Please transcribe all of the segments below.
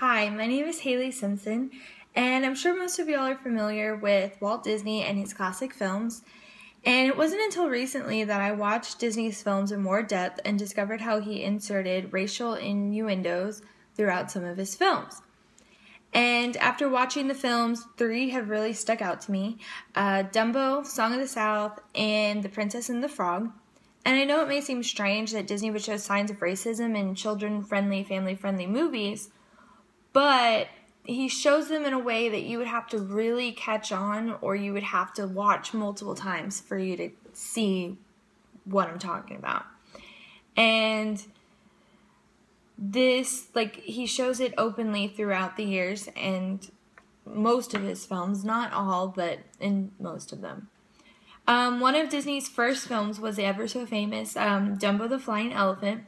Hi, my name is Haley Simpson, and I'm sure most of y'all are familiar with Walt Disney and his classic films. And it wasn't until recently that I watched Disney's films in more depth and discovered how he inserted racial innuendos throughout some of his films. And after watching the films, three have really stuck out to me: Dumbo, Song of the South, and The Princess and the Frog. And I know it may seem strange that Disney would show signs of racism in children-friendly, family-friendly movies, but he shows them in a way that you would have to really catch on, or you would have to watch multiple times for you to see what I'm talking about. And this, he shows it openly throughout the years and most of his films, not all, but in most of them. One of Disney's first films was the ever so famous Dumbo the Flying Elephant.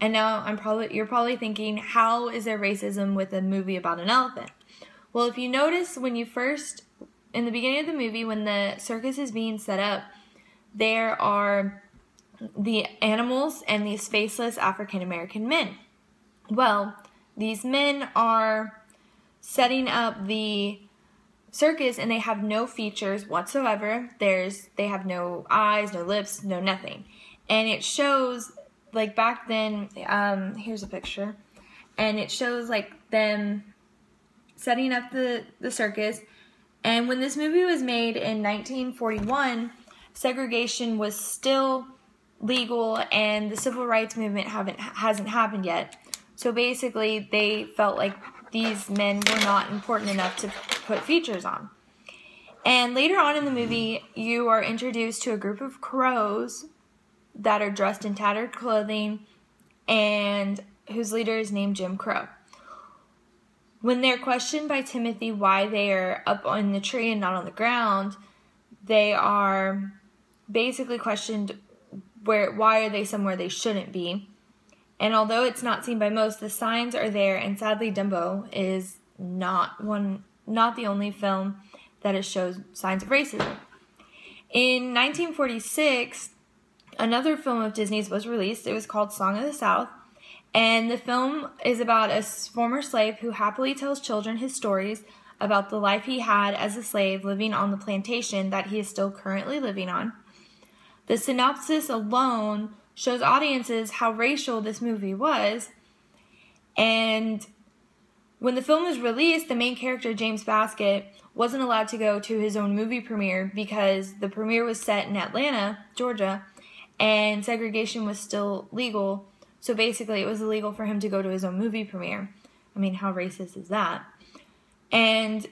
And now you're probably thinking, how is there racism with a movie about an elephant? Well, if you notice in the beginning of the movie, when the circus is being set up, there are the animals and these faceless African American men. Well, these men are setting up the circus and they have no features whatsoever. They have no eyes, no lips, no nothing. And it shows, back then, here's a picture, and it shows them setting up the circus. And when this movie was made in 1941, segregation was still legal and the civil rights movement hasn't happened yet. So basically they felt like these men were not important enough to put features on. And later on in the movie, you are introduced to a group of crows that are dressed in tattered clothing and whose leader is named Jim Crow. When they're questioned by Timothy why they are up on the tree and not on the ground, they are basically questioned why are they somewhere they shouldn't be. And although it's not seen by most, the signs are there, and sadly Dumbo is not the only film that it shows signs of racism. In 1946, another film of Disney's was released. It was called Song of the South, and the film is about a former slave who happily tells children his stories about the life he had as a slave living on the plantation that he is still currently living on. The synopsis alone shows audiences how racial this movie was, and when the film was released, the main character, James Baskett, wasn't allowed to go to his own movie premiere because the premiere was set in Atlanta, Georgia, and segregation was still legal. So basically it was illegal for him to go to his own movie premiere. I mean, how racist is that? And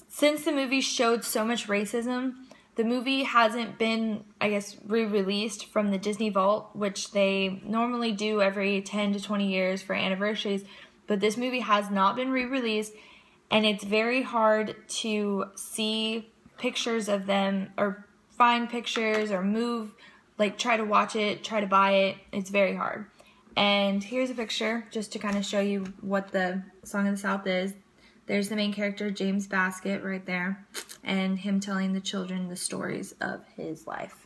since the movie showed so much racism, the movie hasn't been, re-released from the Disney Vault, which they normally do every 10 to 20 years for anniversaries. But this movie has not been re-released, and it's very hard to see pictures of them or find pictures or try to watch it, try to buy it. It's very hard. And here's a picture just to kind of show you what the Song of the South is. There's the main character, James Baskett, right there, and him telling the children the stories of his life.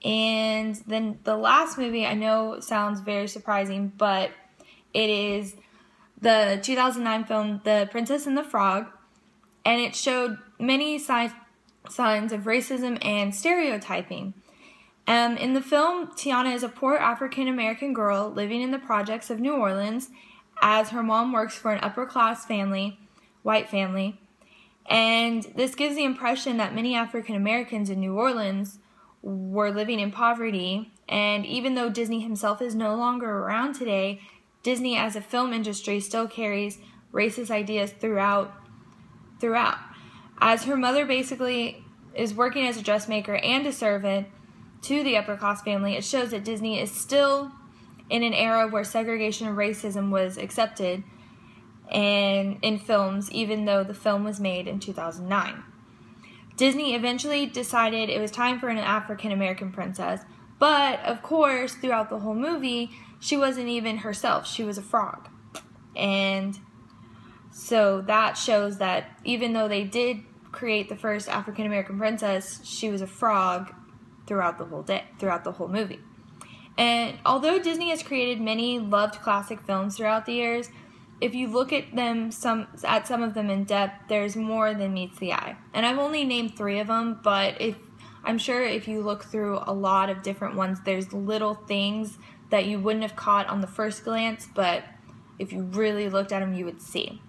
And then the last movie, I know sounds very surprising, but it is the 2009 film, The Princess and the Frog, and it showed many signs of racism and stereotyping. In the film, Tiana is a poor African-American girl living in the projects of New Orleans as her mom works for an upper-class family, white family. And this gives the impression that many African-Americans in New Orleans were living in poverty. And even though Disney himself is no longer around today, Disney as a film industry still carries racist ideas throughout. As her mother basically is working as a dressmaker and a servant to the upper-class family, it shows that Disney is still in an era where segregation and racism was accepted and in films, even though the film was made in 2009. Disney eventually decided it was time for an African-American princess, but of course, throughout the whole movie, she wasn't even herself. She was a frog. And so that shows that even though they did create the first African-American princess, she was a frog throughout the whole movie. And although Disney has created many loved classic films throughout the years, if you look at some of them in depth, there's more than meets the eye. And I've only named 3 of them, but I'm sure if you look through a lot of different ones, there's little things that you wouldn't have caught on the first glance, but if you really looked at them, you would see.